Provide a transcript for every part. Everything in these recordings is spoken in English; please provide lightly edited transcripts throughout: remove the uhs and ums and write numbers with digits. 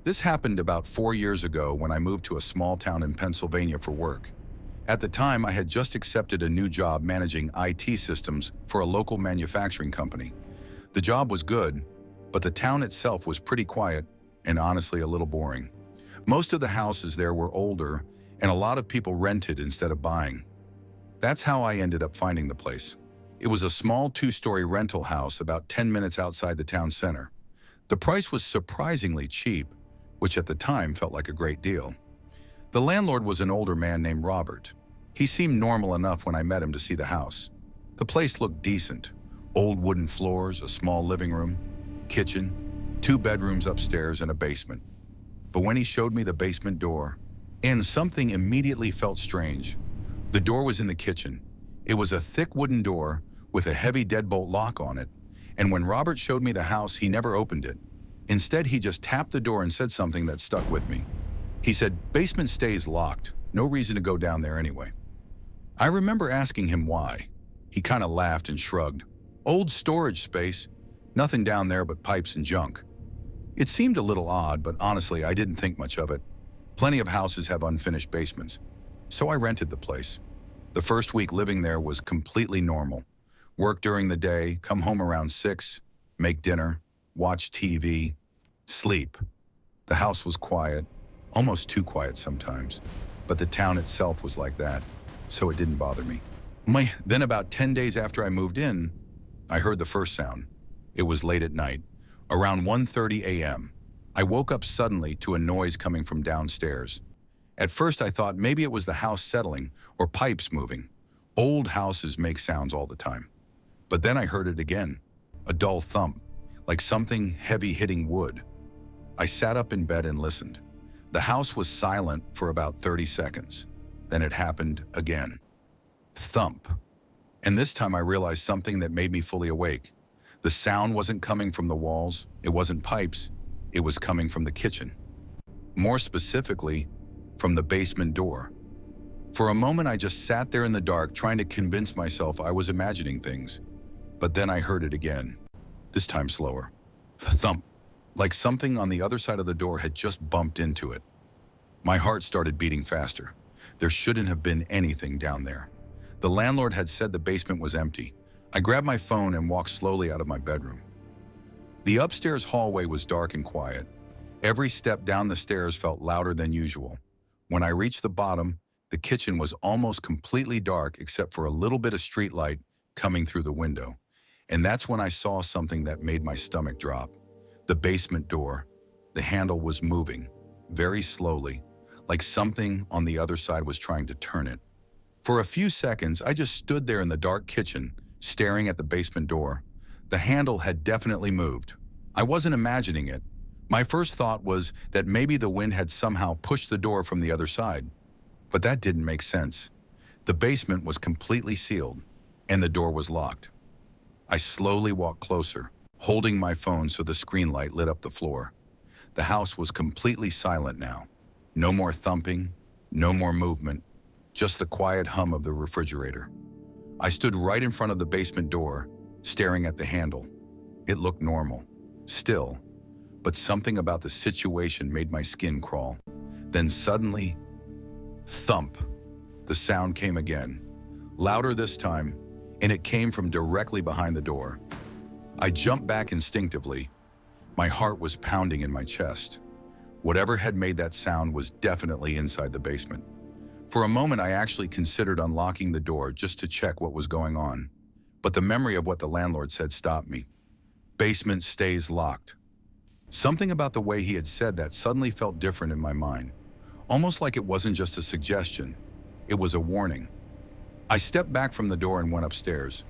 This happened about 4 years ago when I moved to a small town in Pennsylvania for work. At the time, I had just accepted a new job managing IT systems for a local manufacturing company. The job was good, but the town itself was pretty quiet and honestly a little boring. Most of the houses there were older, and a lot of people rented instead of buying. That's how I ended up finding the place. It was a small 2-story rental house about 10 minutes outside the town center. The price was surprisingly cheap, which at the time felt like a great deal. The landlord was an older man named Robert. He seemed normal enough when I met him to see the house. The place looked decent. Old wooden floors, a small living room, kitchen, 2 bedrooms upstairs, and a basement. But when he showed me the basement door, and something immediately felt strange. The door was in the kitchen. It was a thick wooden door with a heavy deadbolt lock on it, and when Robert showed me the house, he never opened it. Instead, he just tapped the door and said something that stuck with me. He said, "Basement stays locked. No reason to go down there anyway." I remember asking him why. He kind of laughed and shrugged. "Old storage space. Nothing down there but pipes and junk." It seemed a little odd, but honestly, I didn't think much of it. Plenty of houses have unfinished basements. So I rented the place. The first week living there was completely normal. Work during the day, come home around 6, make dinner, watch TV, sleep. The house was quiet, almost too quiet sometimes, but the town itself was like that, so it didn't bother me. Then about 10 days after I moved in, I heard the first sound. It was late at night, around 1:30 a.m. I woke up suddenly to a noise coming from downstairs. At first I thought maybe it was the house settling or pipes moving. Old houses make sounds all the time. But then I heard it again, a dull thump, like something heavy hitting wood. I sat up in bed and listened. The house was silent for about 30 seconds. Then it happened again. Thump. And this time I realized something that made me fully awake. The sound wasn't coming from the walls, it wasn't pipes, it was coming from the kitchen. More specifically, from the basement door. For a moment I just sat there in the dark trying to convince myself I was imagining things. But then I heard it again, this time slower. Thump, like something on the other side of the door had just bumped into it. My heart started beating faster. There shouldn't have been anything down there. The landlord had said the basement was empty. I grabbed my phone and walked slowly out of my bedroom. The upstairs hallway was dark and quiet. Every step down the stairs felt louder than usual. When I reached the bottom, the kitchen was almost completely dark except for a little bit of street light coming through the window. And that's when I saw something that made my stomach drop. The basement door. The handle was moving, very slowly, like something on the other side was trying to turn it. For a few seconds, I just stood there in the dark kitchen, staring at the basement door. The handle had definitely moved. I wasn't imagining it. My first thought was that maybe the wind had somehow pushed the door from the other side. But that didn't make sense. The basement was completely sealed, and the door was locked. I slowly walked closer, holding my phone so the screen light lit up the floor. The house was completely silent now. No more thumping, no more movement, just the quiet hum of the refrigerator. I stood right in front of the basement door, staring at the handle. It looked normal, still, but something about the situation made my skin crawl. Then suddenly, thump. The sound came again, louder this time, and it came from directly behind the door. I jumped back instinctively. My heart was pounding in my chest. Whatever had made that sound was definitely inside the basement. For a moment, I actually considered unlocking the door just to check what was going on. But the memory of what the landlord said stopped me. Basement stays locked. Something about the way he had said that suddenly felt different in my mind. Almost like it wasn't just a suggestion. It was a warning. I stepped back from the door and went upstairs.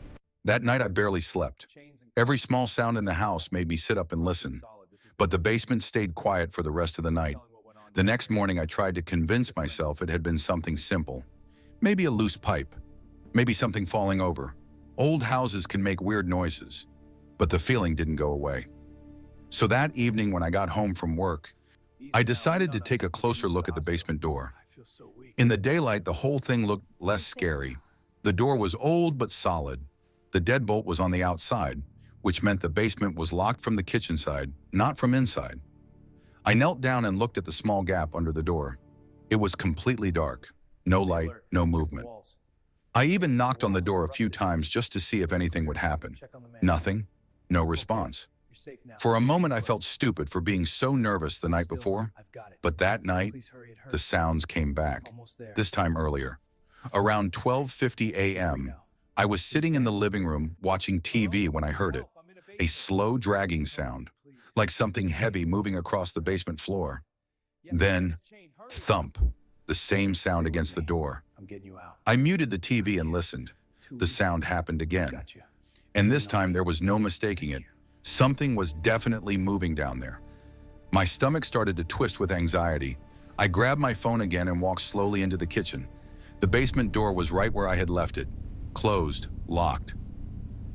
That night I barely slept. Every small sound in the house made me sit up and listen. But the basement stayed quiet for the rest of the night. The next morning I tried to convince myself it had been something simple. Maybe a loose pipe. Maybe something falling over. Old houses can make weird noises. But the feeling didn't go away. So that evening when I got home from work, I decided to take a closer look at the basement door. In the daylight, the whole thing looked less scary. The door was old but solid. The deadbolt was on the outside, which meant the basement was locked from the kitchen side, not from inside. I knelt down and looked at the small gap under the door. It was completely dark. No light, no movement. I even knocked on the door a few times just to see if anything would happen. Nothing. No response. For a moment, I felt stupid for being so nervous the night before, but that night, the sounds came back, this time earlier. Around 12:50 a.m., I was sitting in the living room watching TV when I heard it, a slow dragging sound, like something heavy moving across the basement floor. Then, thump, the same sound against the door. I muted the TV and listened. The sound happened again. And this time there was no mistaking it. Something was definitely moving down there. My stomach started to twist with anxiety. I grabbed my phone again and walked slowly into the kitchen. The basement door was right where I had left it, closed, locked.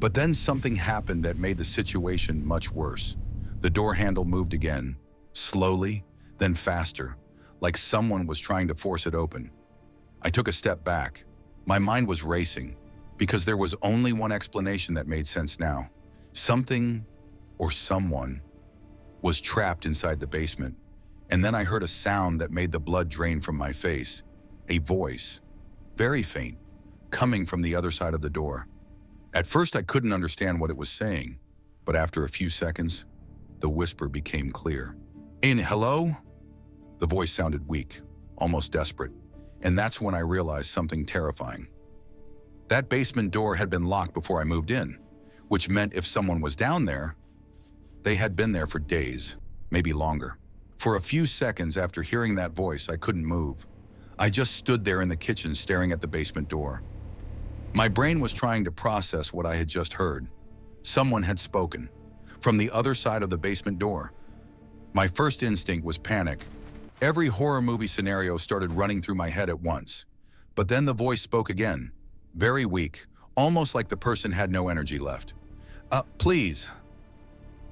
But then something happened that made the situation much worse. The door handle moved again, slowly, then faster, like someone was trying to force it open. I took a step back. My mind was racing, because there was only one explanation that made sense now. Something, or someone, was trapped inside the basement. And then I heard a sound that made the blood drain from my face. A voice, very faint, coming from the other side of the door. At first I couldn't understand what it was saying, but after a few seconds, the whisper became clear. Hello? The voice sounded weak, almost desperate, and that's when I realized something terrifying. That basement door had been locked before I moved in, which meant if someone was down there, they had been there for days, maybe longer. For a few seconds after hearing that voice, I couldn't move. I just stood there in the kitchen staring at the basement door. My brain was trying to process what I had just heard. Someone had spoken, from the other side of the basement door. My first instinct was panic. Every horror movie scenario started running through my head at once. But then the voice spoke again, very weak, almost like the person had no energy left. Please.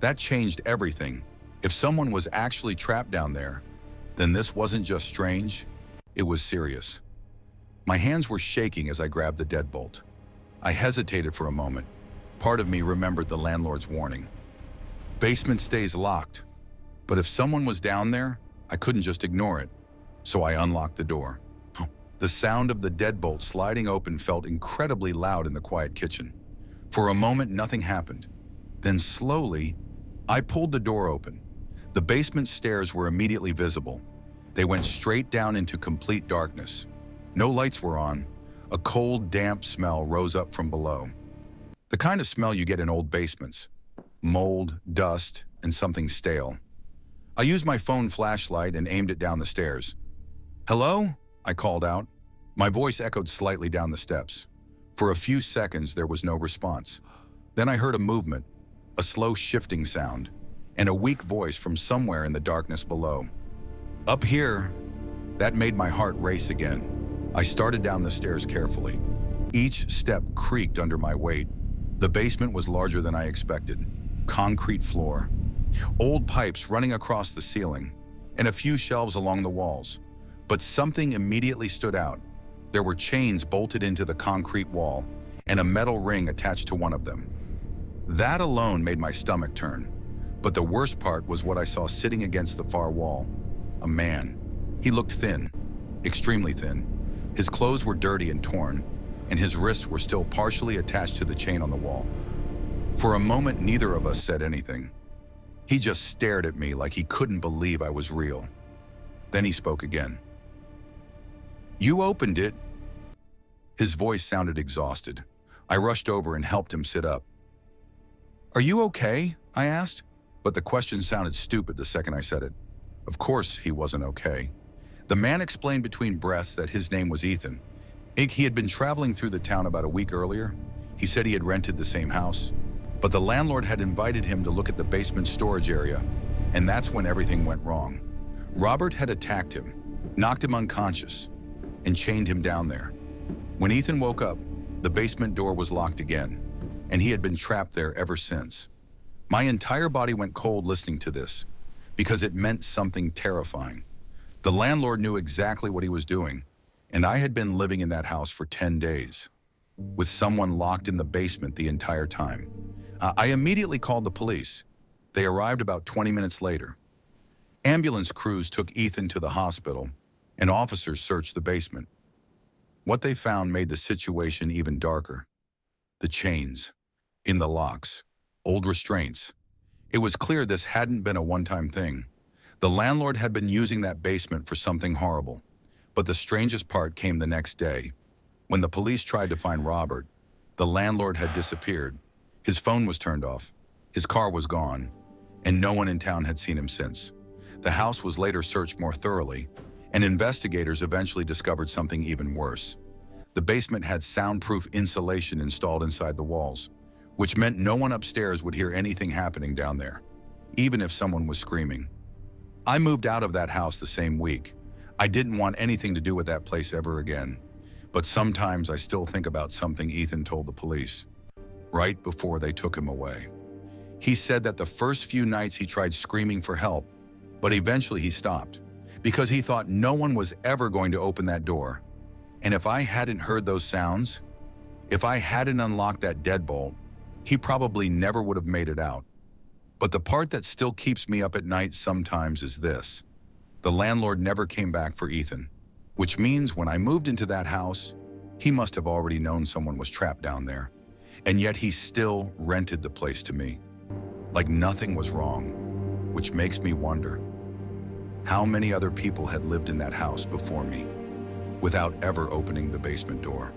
That changed everything. If someone was actually trapped down there, then this wasn't just strange, it was serious. My hands were shaking as I grabbed the deadbolt. I hesitated for a moment. Part of me remembered the landlord's warning. Basement stays locked, but if someone was down there, I couldn't just ignore it, so I unlocked the door. The sound of the deadbolt sliding open felt incredibly loud in the quiet kitchen. For a moment, nothing happened. Then slowly, I pulled the door open. The basement stairs were immediately visible. They went straight down into complete darkness. No lights were on. A cold, damp smell rose up from below. The kind of smell you get in old basements. Mold, dust, and something stale. I used my phone flashlight and aimed it down the stairs. Hello? I called out. My voice echoed slightly down the steps. For a few seconds, there was no response. Then I heard a movement, a slow shifting sound, and a weak voice from somewhere in the darkness below. Up here. That made my heart race again. I started down the stairs carefully. Each step creaked under my weight. The basement was larger than I expected. Concrete floor, old pipes running across the ceiling, and a few shelves along the walls. But something immediately stood out. There were chains bolted into the concrete wall and a metal ring attached to one of them. That alone made my stomach turn. But the worst part was what I saw sitting against the far wall. A man. He looked thin, extremely thin. His clothes were dirty and torn, and his wrists were still partially attached to the chain on the wall. For a moment, neither of us said anything. He just stared at me like he couldn't believe I was real. Then he spoke again. You opened it. His voice sounded exhausted. I rushed over and helped him sit up. Are you okay? I asked, but the question sounded stupid the second I said it. Of course he wasn't okay. The man explained between breaths that his name was Ethan. He had been traveling through the town about a week earlier. He said he had rented the same house, but the landlord had invited him to look at the basement storage area, and that's when everything went wrong. Robert had attacked him, knocked him unconscious, and chained him down there. When Ethan woke up, the basement door was locked again, and he had been trapped there ever since. My entire body went cold listening to this, because it meant something terrifying. The landlord knew exactly what he was doing, and I had been living in that house for 10 days, with someone locked in the basement the entire time. I immediately called the police. They arrived about 20 minutes later. Ambulance crews took Ethan to the hospital, and officers searched the basement. What they found made the situation even darker. The chains, in the locks, old restraints. It was clear this hadn't been a one-time thing. The landlord had been using that basement for something horrible. But the strangest part came the next day. When the police tried to find Robert, the landlord had disappeared. His phone was turned off, his car was gone, and no one in town had seen him since. The house was later searched more thoroughly, and investigators eventually discovered something even worse. The basement had soundproof insulation installed inside the walls, which meant no one upstairs would hear anything happening down there, even if someone was screaming. I moved out of that house the same week. I didn't want anything to do with that place ever again. But sometimes I still think about something Ethan told the police, right before they took him away. He said that the first few nights he tried screaming for help, but eventually he stopped, because he thought no one was ever going to open that door. And if I hadn't heard those sounds, if I hadn't unlocked that deadbolt, he probably never would have made it out. But the part that still keeps me up at night sometimes is this. The landlord never came back for Ethan, which means when I moved into that house, he must have already known someone was trapped down there. And yet he still rented the place to me, like nothing was wrong, which makes me wonder how many other people had lived in that house before me without ever opening the basement door.